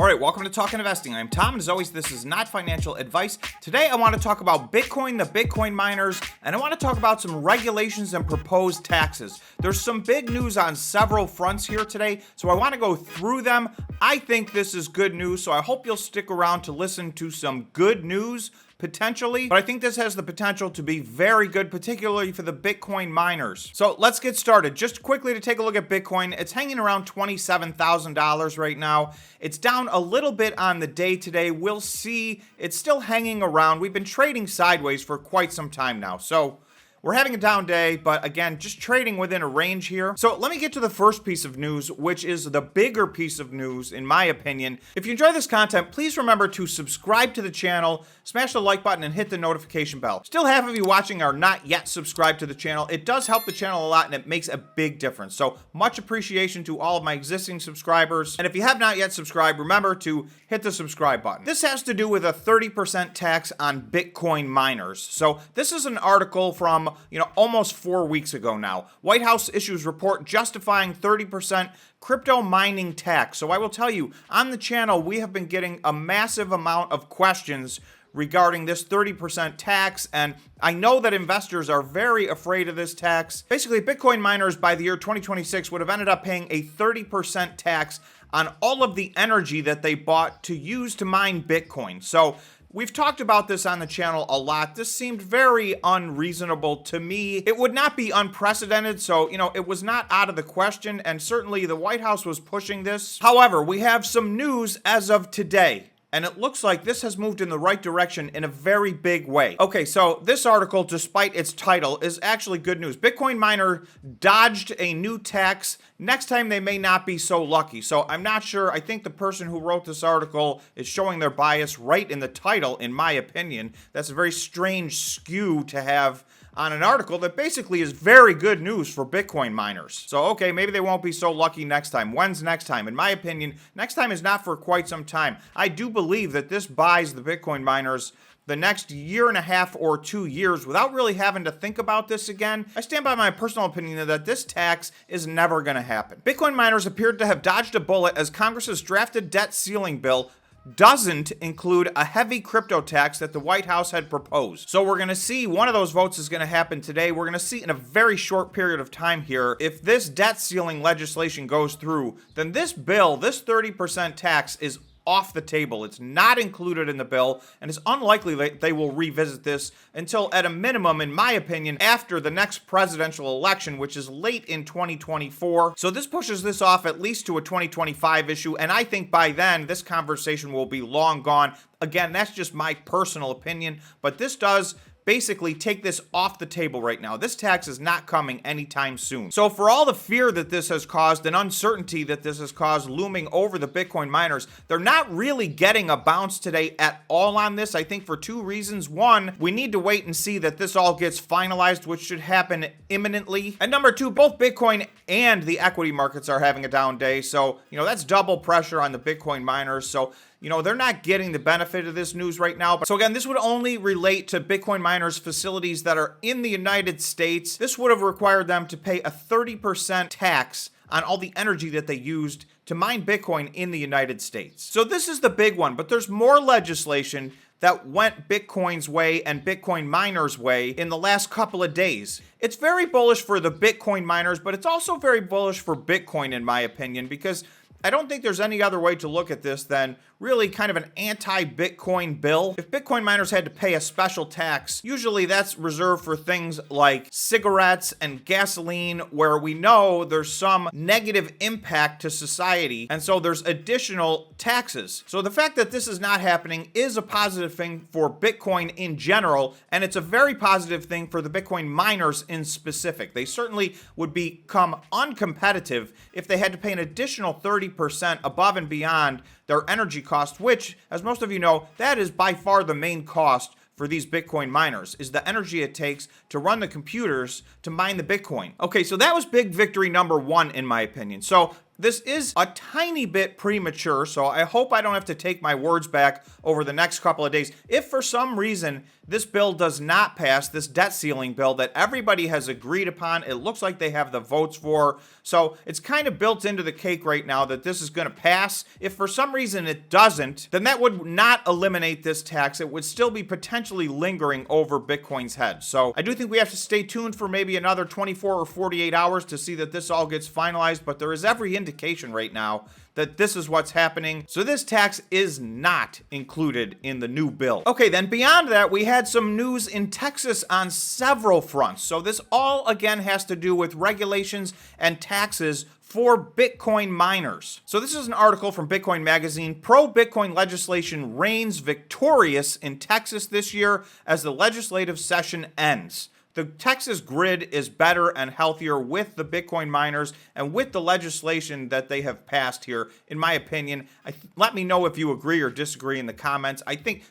Alright, welcome to Talking Investing. I'm Tom, and as always, this is not financial advice. Today, I want to talk about Bitcoin, the Bitcoin miners, and I want to talk about some regulations and proposed taxes. There's some big news on several fronts here today, so I want to go through them. I think this is good news, so I hope you'll stick around to listen to some good news, potentially, but I think this has the potential to be very good, particularly for the Bitcoin miners. So let's get started. Just quickly to take a look at Bitcoin, it's hanging around $27,000 right now. It's down a little bit on the day today. We'll see. It's still hanging around. We've been trading sideways for quite some time now. So we're having a down day, but again, just trading within a range here. So let me get to the first piece of news, which is the bigger piece of news, in my opinion. If you enjoy this content, please remember to subscribe to the channel, smash the like button, and hit the notification bell. Still half of you watching are not yet subscribed to the channel. It does help the channel a lot, and it makes a big difference. So much appreciation to all of my existing subscribers. And if you have not yet subscribed, remember to hit the subscribe button. This has to do with a 30% tax on Bitcoin miners. So this is an article from almost 4 weeks ago now. White House issues report justifying 30% crypto mining tax. So I will tell you, on the channel, we have been getting a massive amount of questions regarding this 30% tax, and I know that investors are very afraid of this tax. Basically, Bitcoin miners by the year 2026 would have ended up paying a 30% tax on all of the energy that they bought to use to mine Bitcoin. So we've talked about this on the channel a lot. This seemed very unreasonable to me. It would not be unprecedented, so, it was not out of the question, and certainly the White House was pushing this. However, we have some news as of today, and it looks like this has moved in the right direction in a very big way. Okay, so this article, despite its title, is actually good news. Bitcoin miner dodged a new tax. Next time they may not be so lucky. So I'm not sure. I think the person who wrote this article is showing their bias right in the title, in my opinion. That's a very strange skew to have on an article that basically is very good news for Bitcoin miners. So, okay, maybe they won't be so lucky next time. When's next time? In my opinion, next time is not for quite some time. I do believe that this buys the Bitcoin miners the next year and a half or 2 years without really having to think about this again. I stand by my personal opinion that this tax is never going to happen. Bitcoin miners appeared to have dodged a bullet as Congress's drafted debt ceiling bill doesn't include a heavy crypto tax that the White House had proposed. So we're going to see one of those votes is going to happen today. We're going to see in a very short period of time here, if this debt ceiling legislation goes through, then this bill, this 30% tax is off the table. It's not included in the bill, and it's unlikely that they will revisit this until, at a minimum, in my opinion, after the next presidential election, which is late in 2024. So this pushes this off at least to a 2025 issue, and I think by then, this conversation will be long gone. Again, that's just my personal opinion, but this does basically take this off the table right now. This tax is not coming anytime soon. So for all the fear that this has caused and uncertainty that this has caused looming over the Bitcoin miners, they're not really getting a bounce today at all on this. I think for two reasons. One, we need to wait and see that this all gets finalized, which should happen imminently. And number two, both Bitcoin and the equity markets are having a down day. So, that's double pressure on the Bitcoin miners. So, they're not getting the benefit of this news right now. So again, this would only relate to Bitcoin miners' facilities that are in the United States. This would have required them to pay a 30% tax on all the energy that they used to mine Bitcoin in the United States. So this is the big one, but there's more legislation that went Bitcoin's way and Bitcoin miners' way in the last couple of days. It's very bullish for the Bitcoin miners, but it's also very bullish for Bitcoin, in my opinion, because I don't think there's any other way to look at this than really kind of an anti-Bitcoin bill. If Bitcoin miners had to pay a special tax, usually that's reserved for things like cigarettes and gasoline, where we know there's some negative impact to society, and so there's additional taxes. So the fact that this is not happening is a positive thing for Bitcoin in general, and it's a very positive thing for the Bitcoin miners in specific. They certainly would become uncompetitive if they had to pay an additional 30% above and beyond their energy cost, which, as most of you know, that is by far the main cost for these Bitcoin miners, is the energy it takes to run the computers to mine the Bitcoin. Okay, so that was big victory number one, in my opinion. So this is a tiny bit premature, so I hope I don't have to take my words back over the next couple of days. If for some reason this bill does not pass, this debt ceiling bill that everybody has agreed upon. It looks like they have the votes for. So it's kind of built into the cake right now that this is going to pass. If for some reason it doesn't, then that would not eliminate this tax. It would still be potentially lingering over Bitcoin's head. So I do think we have to stay tuned for maybe another 24 or 48 hours to see that this all gets finalized, but there is every indication right now that this is what's happening. So this tax is not included in the new bill. Okay, then beyond that, we had some news in Texas on several fronts. So this all again has to do with regulations and taxes for Bitcoin miners. So this is an article from Bitcoin Magazine. Pro-Bitcoin legislation reigns victorious in Texas this year as the legislative session ends. The Texas grid is better and healthier with the Bitcoin miners and with the legislation that they have passed here, in my opinion. Let me know if you agree or disagree in the comments. I think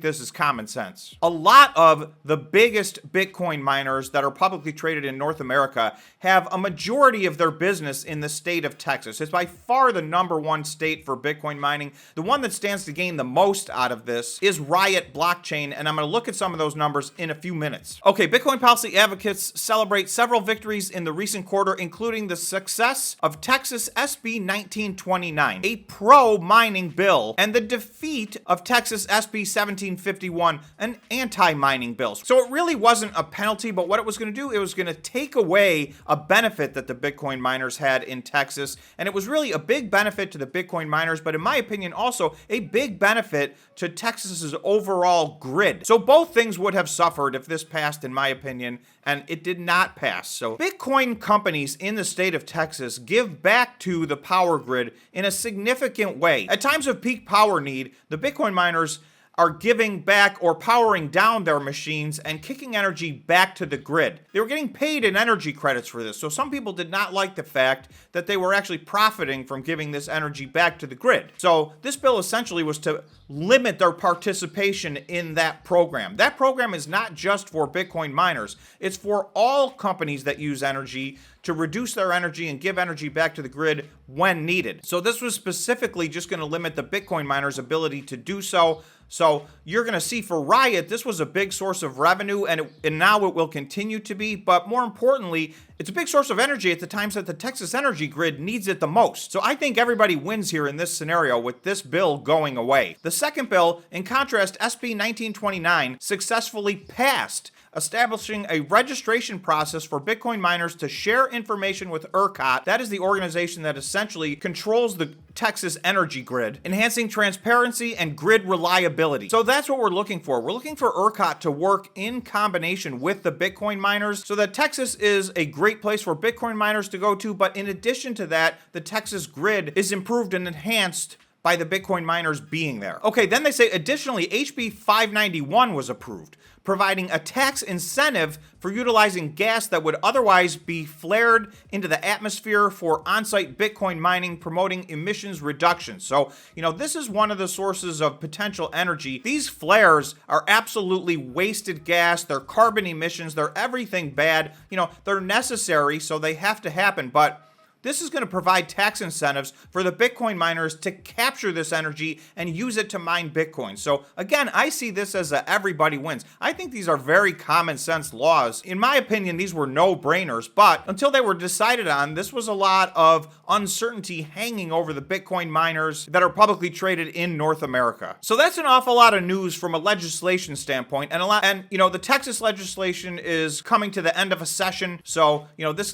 this is common sense. A lot of the biggest Bitcoin miners that are publicly traded in North America have a majority of their business in the state of Texas. It's by far the #1 state for Bitcoin mining. The one that stands to gain the most out of this is Riot Blockchain, and I'm going to look at some of those numbers in a few minutes. Okay, Bitcoin policy advocates celebrate several victories in the recent quarter, including the success of Texas SB 1929, a pro-mining bill, and the defeat of Texas SB 1751, an anti-mining bill. So it really wasn't a penalty, but what it was going to do, it was going to take away a benefit that the Bitcoin miners had in Texas, and it was really a big benefit to the Bitcoin miners, but in my opinion also a big benefit to Texas's overall grid. So both things would have suffered if this passed, in my opinion, and it did not pass. So Bitcoin companies in the state of Texas give back to the power grid in a significant way. At times of peak power need, the Bitcoin miners are giving back or powering down their machines and kicking energy back to the grid. They were getting paid in energy credits for this, so some people did not like the fact that they were actually profiting from giving this energy back to the grid. So this bill essentially was to limit their participation in that program. That program is not just for Bitcoin miners. It's for all companies that use energy to reduce their energy and give energy back to the grid when needed. So this was specifically just going to limit the Bitcoin miners' ability to do so. So you're going to see for Riot, this was a big source of revenue, and now it will continue to be. But more importantly, it's a big source of energy at the times that the Texas energy grid needs it the most. So I think everybody wins here in this scenario with this bill going away. The second bill, in contrast, SB 1929, successfully passed, establishing a registration process for Bitcoin miners to share information with ERCOT. That is the organization that essentially controls the Texas energy grid, enhancing transparency and grid reliability. So that's what we're looking for. We're looking for ERCOT to work in combination with the Bitcoin miners so that Texas is a great place for Bitcoin miners to go to, but in addition to that, the Texas grid is improved and enhanced by the Bitcoin miners being there. Okay, then they say additionally, HB 591 was approved, providing a tax incentive for utilizing gas that would otherwise be flared into the atmosphere for on-site Bitcoin mining, promoting emissions reduction. So, this is one of the sources of potential energy. These flares are absolutely wasted gas. They're carbon emissions. They're everything bad. They're necessary, so they have to happen, but this is going to provide tax incentives for the Bitcoin miners to capture this energy and use it to mine Bitcoin. So again, I see this as a everybody wins. I think these are very common sense laws. In my opinion, these were no-brainers, but until they were decided on, this was a lot of uncertainty hanging over the Bitcoin miners that are publicly traded in North America. So that's an awful lot of news from a legislation standpoint, and the Texas legislation is coming to the end of a session. So,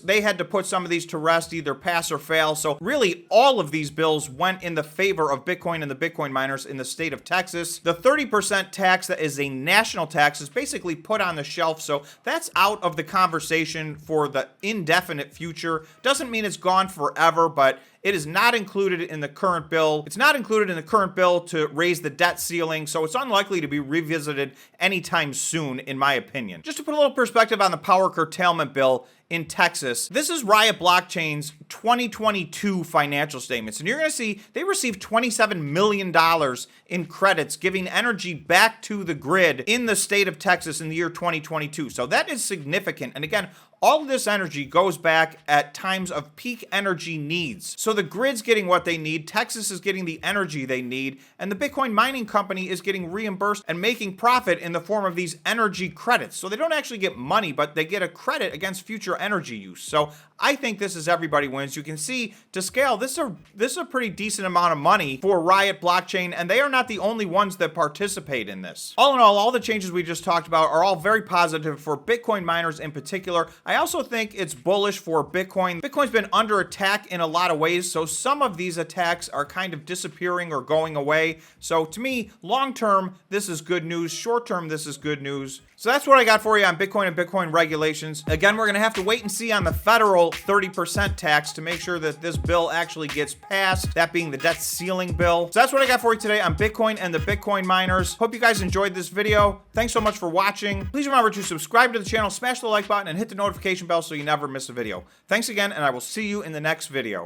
they had to put some of these to rest, either pass or fail. So really all of these bills went in the favor of Bitcoin and the Bitcoin miners in the state of Texas. The 30% tax that is a national tax is basically put on the shelf. So that's out of the conversation for the indefinite future. Doesn't mean it's gone forever, but it is not included in the current bill. It's not included in the current bill to raise the debt ceiling, so it's unlikely to be revisited anytime soon, in my opinion. Just to put a little perspective on the power curtailment bill in Texas, this is Riot Blockchain's 2022 financial statements, and you're going to see they received $27 million in credits, giving energy back to the grid in the state of Texas in the year 2022. So that is significant. And again, all of this energy goes back at times of peak energy needs. So the grid's getting what they need, Texas is getting the energy they need, and the Bitcoin mining company is getting reimbursed and making profit in the form of these energy credits. So they don't actually get money, but they get a credit against future energy use. So I think this is everybody wins. You can see to scale, this is a pretty decent amount of money for Riot blockchain, and they are not the only ones that participate in this. All in all the changes we just talked about are all very positive for Bitcoin miners in particular. I also think it's bullish for Bitcoin. Bitcoin's been under attack in a lot of ways, so some of these attacks are kind of disappearing or going away. So to me, long term, this is good news. Short term, this is good news. So that's what I got for you on Bitcoin and Bitcoin regulations. Again, we're going to have to wait and see on the federal 30% tax to make sure that this bill actually gets passed, that being the debt ceiling bill. So that's what I got for you today on Bitcoin and the Bitcoin miners. Hope you guys enjoyed this video. Thanks so much for watching. Please remember to subscribe to the channel, smash the like button, and hit the notification bell so you never miss a video. Thanks again, and I will see you in the next video.